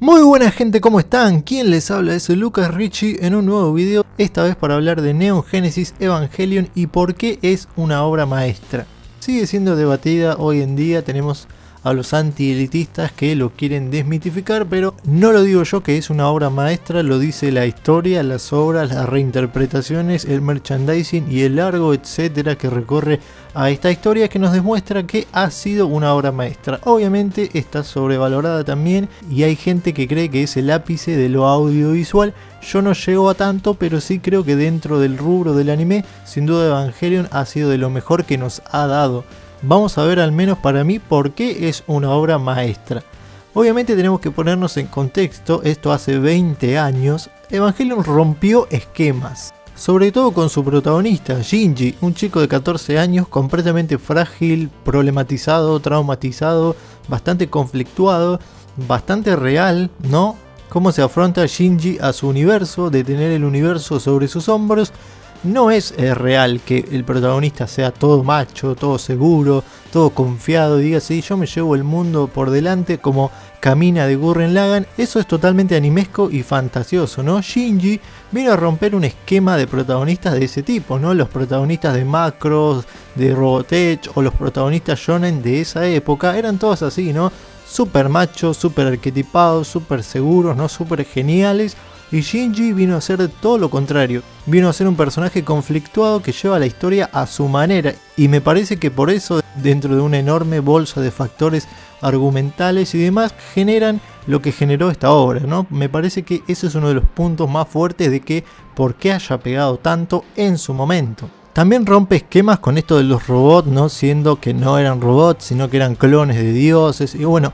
Muy buena gente, ¿cómo están? ¿Quién les habla? Es Lucas Richie en un nuevo video, esta vez para hablar de Neon Genesis Evangelion y por qué es una obra maestra. Sigue siendo debatida hoy en día, tenemos a los anti-elitistas que lo quieren desmitificar, pero no lo digo yo que es una obra maestra, lo dice la historia, las obras, las reinterpretaciones, el merchandising y el largo etcétera que recorre a esta historia que nos demuestra que ha sido una obra maestra. Obviamente está sobrevalorada también y hay gente que cree que es el ápice de lo audiovisual. Yo no llego a tanto, pero sí creo que dentro del rubro del anime, sin duda Evangelion ha sido de lo mejor que nos ha dado. Vamos a ver, al menos para mí, por qué es una obra maestra. Obviamente tenemos que ponernos en contexto, esto hace 20 años, Evangelion rompió esquemas. Sobre todo con su protagonista, Shinji, un chico de 14 años completamente frágil, problematizado, traumatizado, bastante conflictuado, bastante real, ¿no? Cómo se afronta Shinji a su universo, de tener el universo sobre sus hombros. No es real que el protagonista sea todo macho, todo seguro, todo confiado y diga sí, yo me llevo el mundo por delante como camina de Gurren Lagann. Eso es totalmente animesco y fantasioso, ¿no? Shinji vino a romper un esquema de protagonistas de ese tipo, ¿no? Los protagonistas de Macross, de Robotech o los protagonistas shonen de esa época eran todos así, ¿no? Súper machos, súper arquetipados, súper seguros, ¿no? Súper geniales. Y Shinji vino a ser todo lo contrario, vino a ser un personaje conflictuado que lleva la historia a su manera y me parece que por eso dentro de una enorme bolsa de factores argumentales y demás generan lo que generó esta obra, ¿no? Me parece que ese es uno de los puntos más fuertes de que por qué haya pegado tanto en su momento. También rompe esquemas con esto de los robots, ¿no? Siendo que no eran robots, sino que eran clones de dioses y bueno,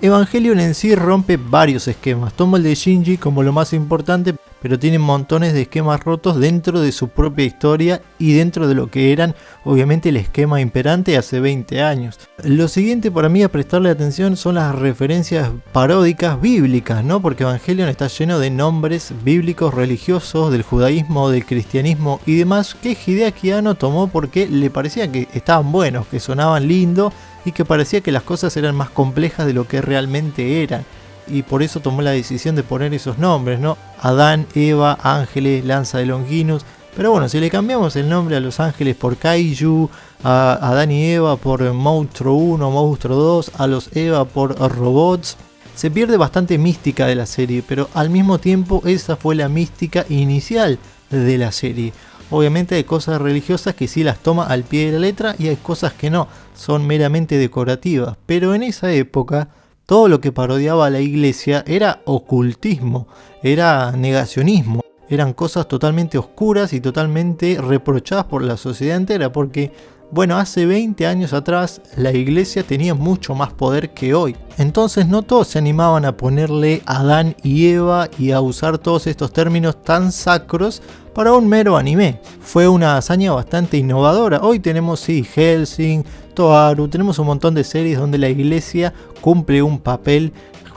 Evangelion en sí rompe varios esquemas. Tomo el de Shinji como lo más importante, pero tiene montones de esquemas rotos dentro de su propia historia y dentro de lo que eran obviamente el esquema imperante hace 20 años. Lo siguiente para mí a prestarle atención son las referencias paródicas bíblicas, ¿no? Porque Evangelion está lleno de nombres bíblicos religiosos, del judaísmo, del cristianismo y demás que Hideaki Anno tomó porque le parecía que estaban buenos, que sonaban lindo y que parecía que las cosas eran más complejas de lo que realmente eran. Y por eso tomó la decisión de poner esos nombres, ¿no? Adán, Eva, ángeles, lanza de Longinus. Pero bueno, si le cambiamos el nombre a los ángeles por Kaiju, a Adán y Eva por Monstruo 1, Monstruo 2, a los Eva por robots, se pierde bastante mística de la serie, pero al mismo tiempo esa fue la mística inicial de la serie. Obviamente hay cosas religiosas que sí las toma al pie de la letra y hay cosas que no, son meramente decorativas. Pero en esa época todo lo que parodiaba a la iglesia era ocultismo, era negacionismo. Eran cosas totalmente oscuras y totalmente reprochadas por la sociedad entera porque, bueno, hace 20 años atrás la iglesia tenía mucho más poder que hoy. Entonces no todos se animaban a ponerle Adán y Eva y a usar todos estos términos tan sacros para un mero anime. Fue una hazaña bastante innovadora. Hoy tenemos sí Hellsing, Toaru, tenemos un montón de series donde la iglesia cumple un papel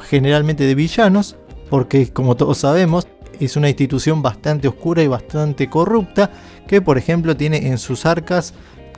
generalmente de villanos, porque como todos sabemos es una institución bastante oscura y bastante corrupta que por ejemplo tiene en sus arcas,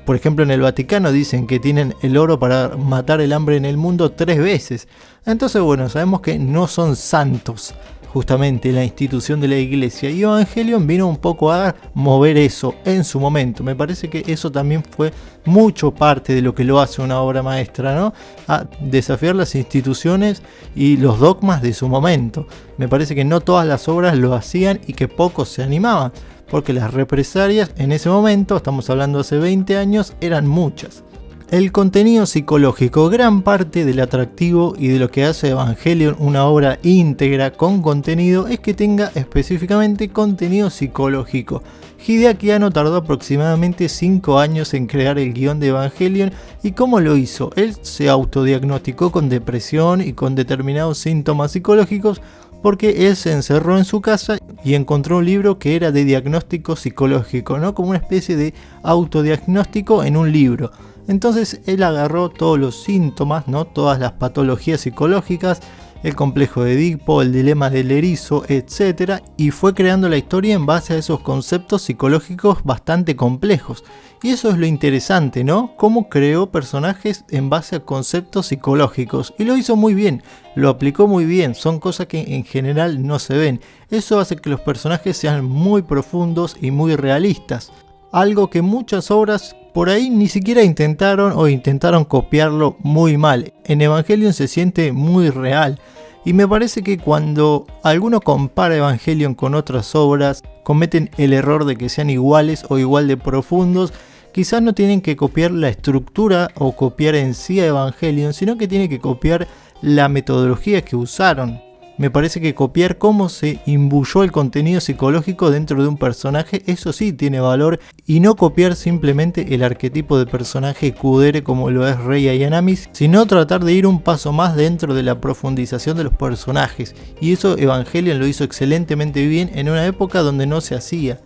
por ejemplo en el Vaticano dicen que tienen el oro para matar el hambre en el mundo 3 veces. Entonces bueno, sabemos que no son santos justamente la institución de la iglesia y Evangelion vino un poco a mover eso en su momento. Me parece que eso también fue mucho parte de lo que lo hace una obra maestra, ¿no? A desafiar las instituciones y los dogmas de su momento. Me parece que no todas las obras lo hacían y que pocos se animaban, porque las represalias en ese momento, estamos hablando hace 20 años, eran muchas. El contenido psicológico, gran parte del atractivo y de lo que hace Evangelion una obra íntegra con contenido es que tenga específicamente contenido psicológico. Hideaki Anno tardó aproximadamente 5 años en crear el guión de Evangelion y ¿cómo lo hizo? Él se autodiagnosticó con depresión y con determinados síntomas psicológicos porque él se encerró en su casa y encontró un libro que era de diagnóstico psicológico, ¿no? Como una especie de autodiagnóstico en un libro. Entonces él agarró todos los síntomas, ¿no? Todas las patologías psicológicas el complejo de Edipo, el dilema del erizo, etc. Y fue creando la historia en base a esos conceptos psicológicos bastante complejos. Y eso es lo interesante, ¿no? Cómo creó personajes en base a conceptos psicológicos. Y lo hizo muy bien, lo aplicó muy bien, son cosas que en general no se ven. Eso hace que los personajes sean muy profundos y muy realistas. Algo que muchas obras por ahí ni siquiera intentaron o intentaron copiarlo muy mal. En Evangelion se siente muy real. Y me parece que cuando alguno compara Evangelion con otras obras, cometen el error de que sean iguales o igual de profundos. Quizás no tienen que copiar la estructura o copiar en sí a Evangelion, sino que tienen que copiar la metodología que usaron. Me parece que copiar cómo se imbuyó el contenido psicológico dentro de un personaje, eso sí tiene valor, y no copiar simplemente el arquetipo de personaje kudere como lo es Rei Ayanami, sino tratar de ir un paso más dentro de la profundización de los personajes, y eso Evangelion lo hizo excelentemente bien en una época donde no se hacía.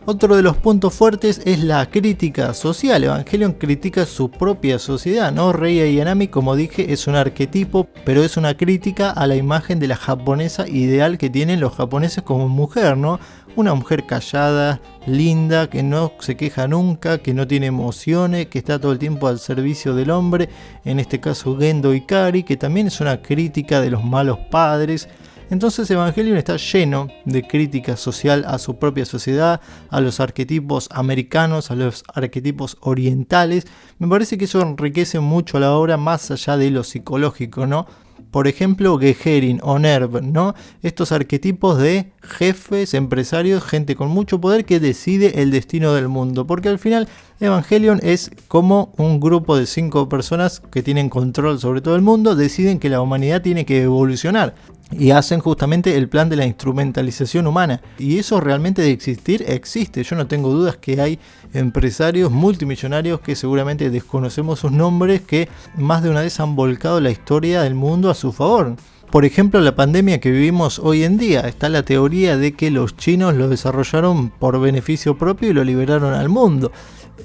Otro de los puntos fuertes es la crítica social. Evangelion critica su propia sociedad, ¿no? Rei Ayanami, como dije, es un arquetipo, pero es una crítica a la imagen de la japonesa ideal que tienen los japoneses como mujer, ¿no? Una mujer callada, linda, que no se queja nunca, que no tiene emociones, que está todo el tiempo al servicio del hombre, en este caso Gendo Ikari, que también es una crítica de los malos padres. Entonces Evangelion está lleno de crítica social a su propia sociedad, a los arquetipos americanos, a los arquetipos orientales. Me parece que eso enriquece mucho la obra más allá de lo psicológico, ¿no? Por ejemplo, Geherin o Nerv, ¿no? Estos arquetipos de jefes, empresarios, gente con mucho poder que decide el destino del mundo. Porque al final Evangelion es como un grupo de 5 personas que tienen control sobre todo el mundo, deciden que la humanidad tiene que evolucionar. Y hacen justamente el plan de la instrumentalización humana. Y eso realmente de existir, existe. Yo no tengo dudas que hay empresarios multimillonarios que seguramente desconocemos sus nombres, que más de una vez han volcado la historia del mundo a su favor. Por ejemplo, la pandemia que vivimos hoy en día. Está la teoría de que los chinos lo desarrollaron por beneficio propio y lo liberaron al mundo.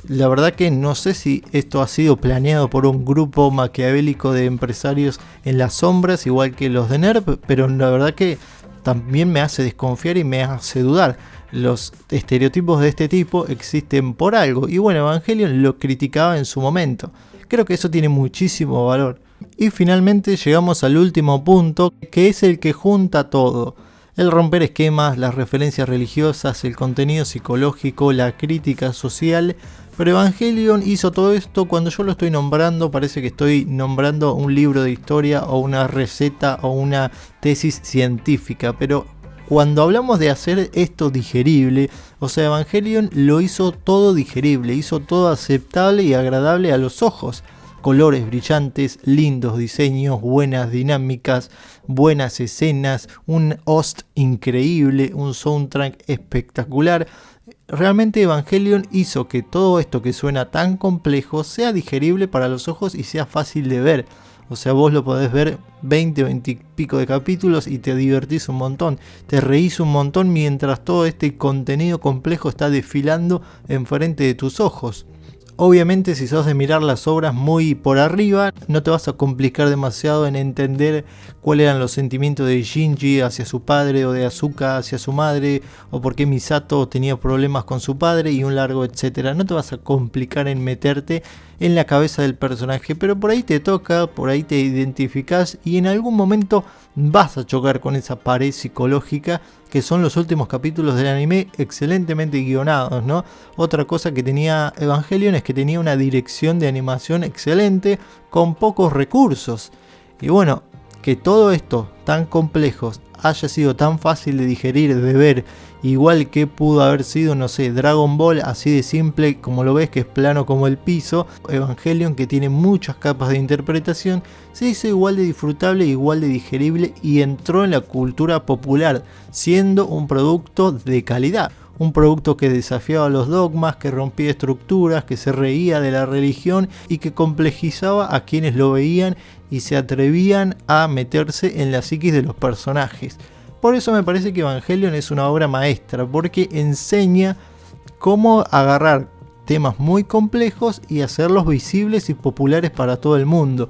La verdad que no sé si esto ha sido planeado por un grupo maquiavélico de empresarios en las sombras, igual que los de NERV, pero la verdad que también me hace desconfiar y me hace dudar. Los estereotipos de este tipo existen por algo, y bueno, Evangelion lo criticaba en su momento. Creo que eso tiene muchísimo valor. Y finalmente llegamos al último punto, que es el que junta todo. El romper esquemas, las referencias religiosas, el contenido psicológico, la crítica social. Pero Evangelion hizo todo esto. Cuando yo lo estoy nombrando, parece que estoy nombrando un libro de historia o una receta o una tesis científica. Pero cuando hablamos de hacer esto digerible, o sea, Evangelion lo hizo todo digerible, hizo todo aceptable y agradable a los ojos. Colores brillantes, lindos diseños, buenas dinámicas, buenas escenas, un host increíble, un soundtrack espectacular. Realmente Evangelion hizo que todo esto que suena tan complejo sea digerible para los ojos y sea fácil de ver. O sea, vos lo podés ver 20 y pico de capítulos y te divertís un montón. Te reís un montón mientras todo este contenido complejo está desfilando enfrente de tus ojos. Obviamente, si sos de mirar las obras muy por arriba, no te vas a complicar demasiado en entender cuáles eran los sentimientos de Shinji hacia su padre, o de Asuka hacia su madre, o por qué Misato tenía problemas con su padre y un largo etcétera. No te vas a complicar en meterte en la cabeza del personaje, pero por ahí te toca, por ahí te identificás y en algún momento vas a chocar con esa pared psicológica que son los últimos capítulos del anime excelentemente guionados, ¿no? Otra cosa que tenía Evangelion es que tenía una dirección de animación excelente con pocos recursos. Y bueno, que todo esto tan complejo haya sido tan fácil de digerir, de ver, igual que pudo haber sido, no sé, Dragon Ball, así de simple como lo ves, que es plano como el piso. Evangelion, que tiene muchas capas de interpretación, se hizo igual de disfrutable, igual de digerible y entró en la cultura popular, siendo un producto de calidad. Un producto que desafiaba los dogmas, que rompía estructuras, que se reía de la religión y que complejizaba a quienes lo veían y se atrevían a meterse en la psiquis de los personajes. Por eso me parece que Evangelion es una obra maestra, porque enseña cómo agarrar temas muy complejos y hacerlos visibles y populares para todo el mundo.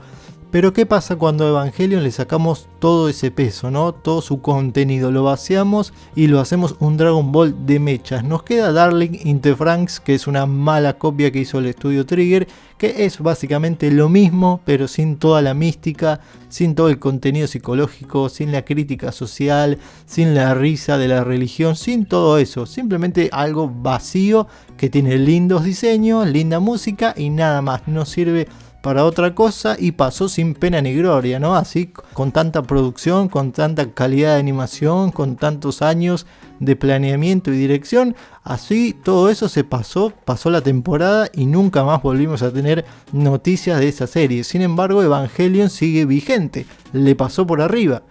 Pero ¿qué pasa cuando a Evangelion le sacamos todo ese peso, ¿no? Todo su contenido, lo vaciamos y lo hacemos un Dragon Ball de mechas. Nos queda Darling in the Franxx, que es una mala copia que hizo el estudio Trigger, que es básicamente lo mismo, pero sin toda la mística, sin todo el contenido psicológico, sin la crítica social, sin la risa de la religión, sin todo eso. Simplemente algo vacío que tiene lindos diseños, linda música y nada más. No sirve para otra cosa y pasó sin pena ni gloria, ¿no? Así, con tanta producción, con tanta calidad de animación, con tantos años de planeamiento y dirección, así todo eso se pasó la temporada y nunca más volvimos a tener noticias de esa serie. Sin embargo, Evangelion sigue vigente, le pasó por arriba.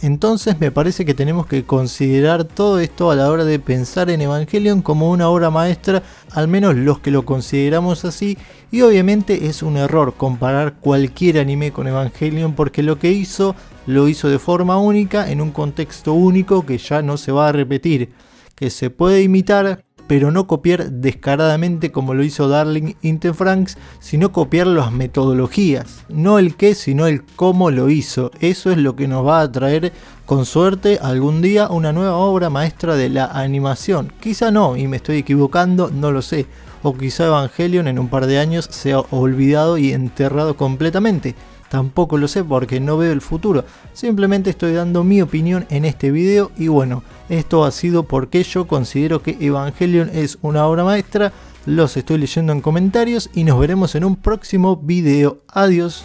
Entonces me parece que tenemos que considerar todo esto a la hora de pensar en Evangelion como una obra maestra, al menos los que lo consideramos así, y obviamente es un error comparar cualquier anime con Evangelion porque lo que hizo, lo hizo de forma única, en un contexto único que ya no se va a repetir, que se puede imitar, pero no copiar descaradamente como lo hizo Darling in the Franxx, sino copiar las metodologías, no el qué, sino el cómo lo hizo. Eso es lo que nos va a traer con suerte algún día una nueva obra maestra de la animación. Quizá no, y me estoy equivocando, no lo sé. O quizá Evangelion en un par de años sea olvidado y enterrado completamente. Tampoco lo sé porque no veo el futuro, simplemente estoy dando mi opinión en este video y bueno, esto ha sido porque yo considero que Evangelion es una obra maestra, los estoy leyendo en comentarios y nos veremos en un próximo video. Adiós.